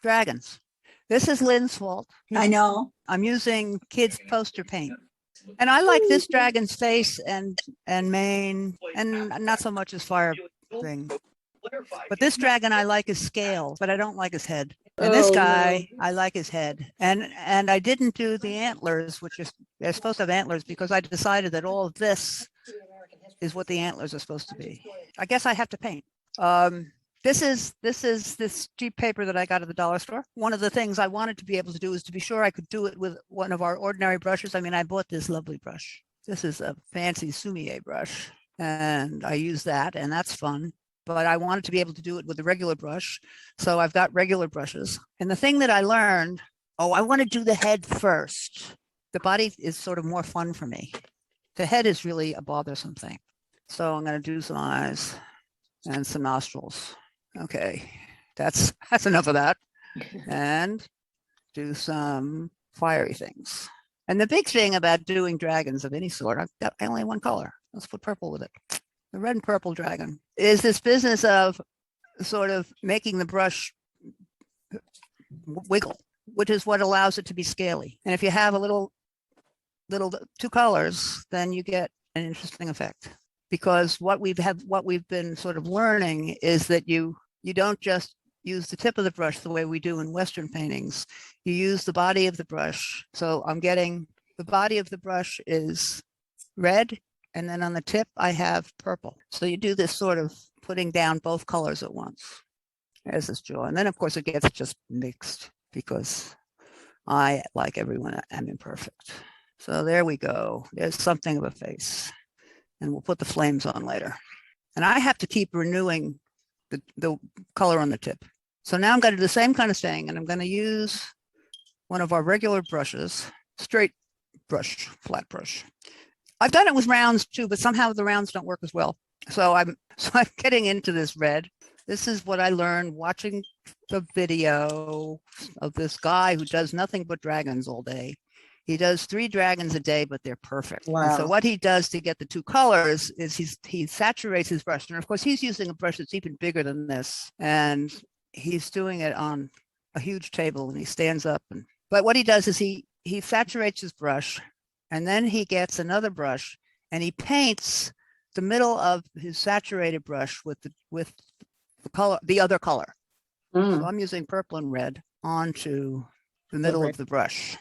Dragons. This is Lynn's fault. I know. I'm using kids poster paint. And I like this dragon's face and mane, and not so much his fire thing. But this dragon I like his scales, but I don't like his head. And this guy, I like his head. And I didn't do the antlers, which is, they're supposed to have antlers, because I decided that all of this is what the antlers are supposed to be. I guess I have to paint. This is this cheap paper that I got at the dollar store. One of the things I wanted to be able to do is to be sure I could do it with one of our ordinary brushes. I mean, I bought this lovely brush. This is a fancy Sumi-e brush, and I use that, and that's fun. But I wanted to be able to do it with a regular brush. So I've got regular brushes. And the thing that I learned, I want to do the head first. The body is sort of more fun for me. The head is really a bothersome thing. So I'm going to do some eyes and some nostrils. Okay, that's enough of that. And do some fiery things. And the big thing about doing dragons of any sort, I only have one color. Let's put purple with it. The red and purple dragon is this business of sort of making the brush wiggle, which is what allows it to be scaly. And if you have a little two colors, then you get an interesting effect. Because what we've been sort of learning is that you don't just use the tip of the brush the way we do in Western paintings. You use the body of the brush. So I'm getting the body of the brush is red, and then on the tip I have purple. So you do this sort of putting down both colors at once. There's this jaw. And then of course it gets just mixed, because I, like everyone, am imperfect. So there we go. There's something of a face. And we'll put the flames on later. And I have to keep renewing the color on the tip. So now I'm going to do the same kind of thing, and I'm going to use one of our regular brushes, straight brush, flat brush. I've done it with rounds too, but somehow the rounds don't work as well. So I'm getting into this red. This is what I learned watching the video of this guy who does nothing but dragons all day. He does 3 dragons a day, but they're perfect. Wow. And so what he does to get the 2 colors is he saturates his brush. And of course, he's using a brush that's even bigger than this. And he's doing it on a huge table, and he stands up. But what he does is he saturates his brush, and then he gets another brush, and he paints the middle of his saturated brush with the color, the other color. So I'm using purple and red onto the middle of the brush.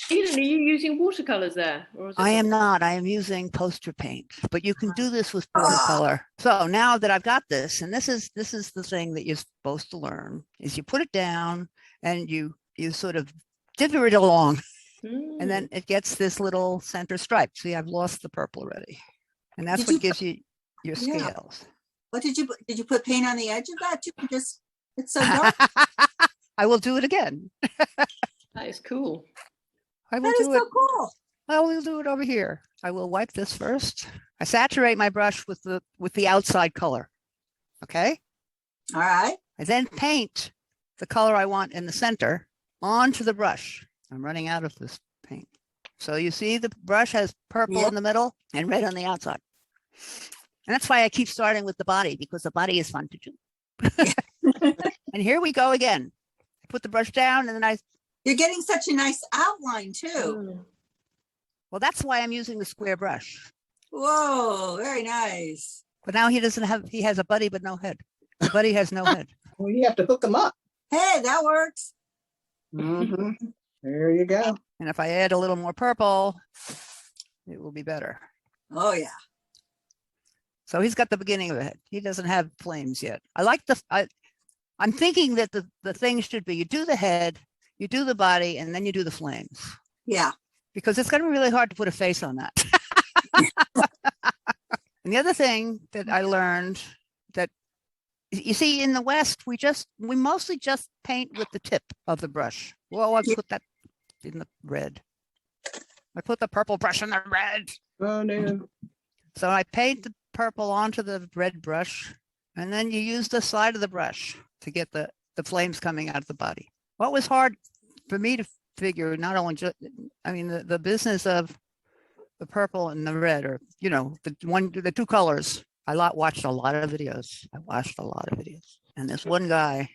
Eden, are you using watercolors there? Or is it I am not. I am using poster paint, but you can do this with watercolor. So now that I've got this, and this is the thing that you're supposed to learn, is you put it down and you sort of dither it along, and then it gets this little center stripe. See, I've lost the purple already, and that's what gives you your scales. What did you put paint on the edge of that too? Just, it's so dark. I will do it again. That is cool. That is so cool. I will do it over here. I will wipe this first. I saturate my brush with the outside color. Okay. All right. I then paint the color I want in the center onto the brush. I'm running out of this paint. So you see the brush has purple in the middle and red on the outside. And that's why I keep starting with the body, because the body is fun to do. And here we go again. I put the brush down, and then You're getting such a nice outline too. Well, that's why I'm using the square brush. Whoa, very nice. But now he has a buddy, but no head. The buddy has no head. Well, you have to hook them up. Hey, that works. There you go. And if I add a little more purple, it will be better. Oh yeah. So he's got the beginning of the head. He doesn't have flames yet. I'm thinking that the thing should be, you do the head, you do the body, and then you do the flames. Yeah. Because it's going to be really hard to put a face on that. And the other thing that I learned, that you see in the West, we mostly just paint with the tip of the brush. Well, I put that in the red. I put the purple brush in the red. Oh no. So I paint the purple onto the red brush, and then you use the side of the brush to get the flames coming out of the body. What was hard for me to figure, not only the business of the purple and the red, or the 2 colors. I watched a lot of videos. And this one guy,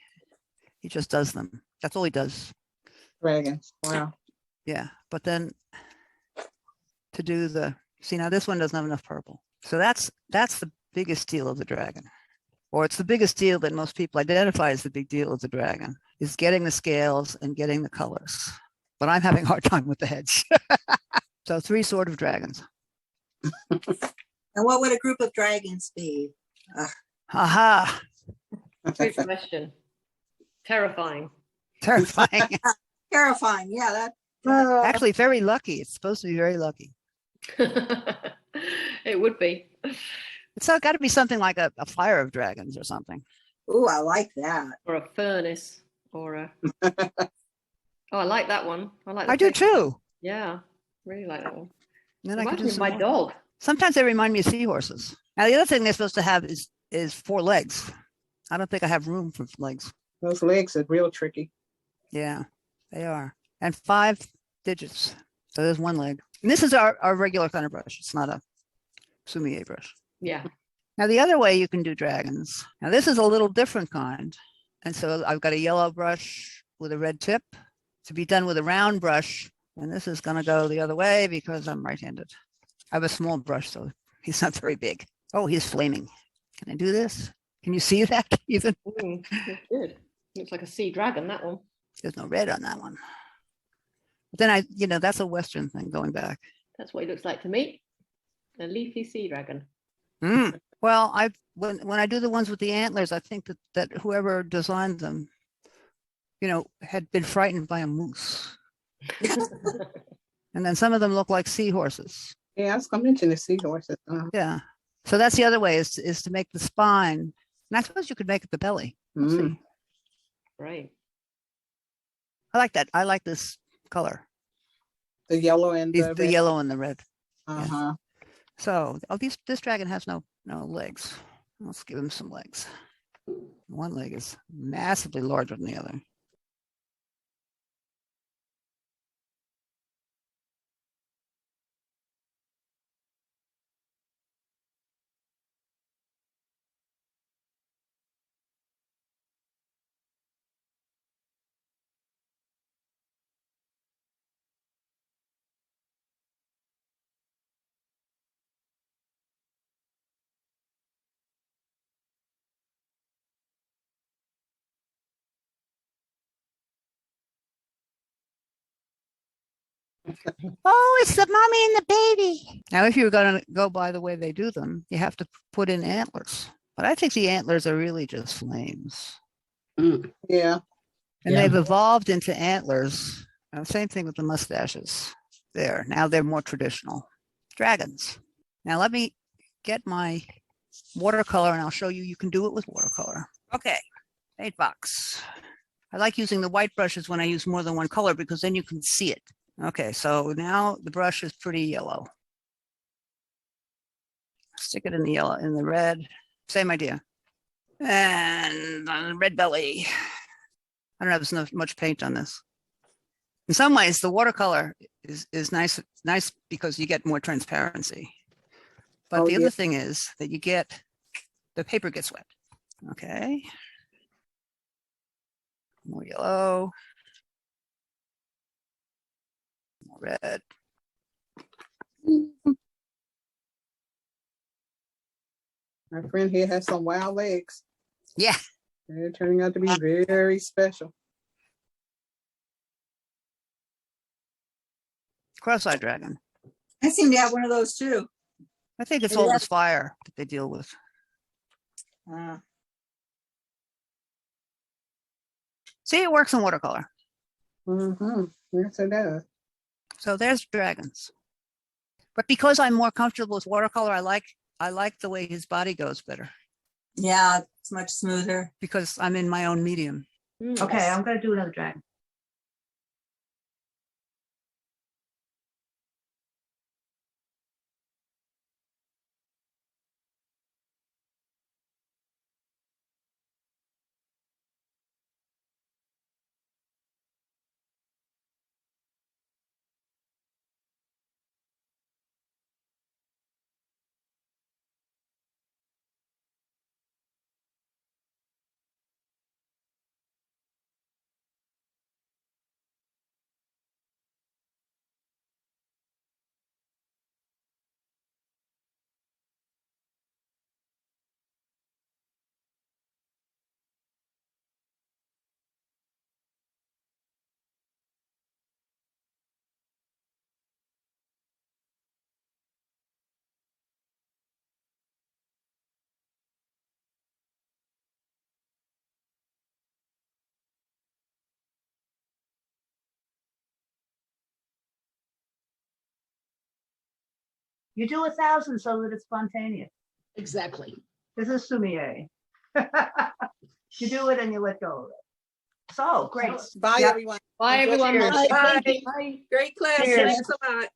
He just does them. That's all he does. Dragons. Wow. Yeah. But then to do the, see, now this one doesn't have enough purple. So that's the biggest deal of the dragon. Or it's the biggest deal that most people identify as the big deal of the dragon, is getting the scales and getting the colors. But I'm having a hard time with the heads. So 3 sort of dragons. And what would a group of dragons be? Aha, Good question. Terrifying. terrifying. Terrifying. Yeah, Actually, very lucky. It's supposed to be very lucky. It would be. It's got to be something like a fire of dragons or something. ooh, I like that. Or a furnace. Or a. Oh, I like that one. I like. I do too. Yeah, really like that one. And then I could Reminds do me of some my more. dog. Sometimes they remind me of seahorses. Now, the other thing they're supposed to have is 4 legs. I don't think I have room for legs. Those legs are real tricky. Yeah, they are. And 5 digits. So there's 1 leg. And this is our regular kind of brush. It's not a Sumi-e brush. Yeah. Now, the other way you can do dragons. Now, this is a little different kind. And so I've got a yellow brush with a red tip to be done with a round brush. And this is going to go the other way because I'm right-handed. I have a small brush, so he's not very big. Oh, he's flaming. Can I do this? Can you see that even? That's good. Looks like a sea dragon, that one. There's no red on that one. But then that's a Western thing going back. That's what he looks like to me. A leafy sea dragon. Well, when I do the ones with the antlers, I think that whoever designed them, had been frightened by a moose. And then some of them look like seahorses. Yeah, I was gonna mention the seahorses. Yeah. So that's the other way is to make the spine. And I suppose you could make it the belly. Let's see. Right. I like that. I like this color. The yellow and The red. yellow and the red. Uh-huh. So this dragon has no legs. Let's give him some legs. 1 leg is massively larger than the other. Oh, it's the mommy and the baby. Now, if you're going to go by the way they do them, you have to put in antlers. But I think the antlers are really just flames. Yeah. And they've evolved into antlers. Same thing with the mustaches. There. Now they're more traditional. Dragons. Now, let me get my watercolor and I'll show you can do it with watercolor. Okay. Paint box. I like using the white brushes when I use more than 1 color because then you can see it. Okay, so now the brush is pretty yellow. Stick it in the yellow, in the red. Same idea. And red belly. I don't have as much paint on this. In some ways, the watercolor is nice because you get more transparency. But the other thing is that the paper gets wet. Okay. More yellow. More red. My friend here has some wild legs. Yeah. They're turning out to be very special. Cross-eyed dragon. I seem to have one of those too. I think it's Maybe all this fire that they deal with. See, it works in watercolor. Yes, it does. So there's dragons. But because I'm more comfortable with watercolor, I like the way his body goes better Yeah, it's much smoother. because I'm in my own medium. Mm. Okay, I'm going to do another dragon. You do 1,000 so that it's spontaneous. Exactly. This is Sumi-e. You do it and you let go of it. So great. Bye, Yeah. everyone. Bye, everyone. Cheers. Bye, thank you. Bye. Great class. Cheers. Thanks a lot.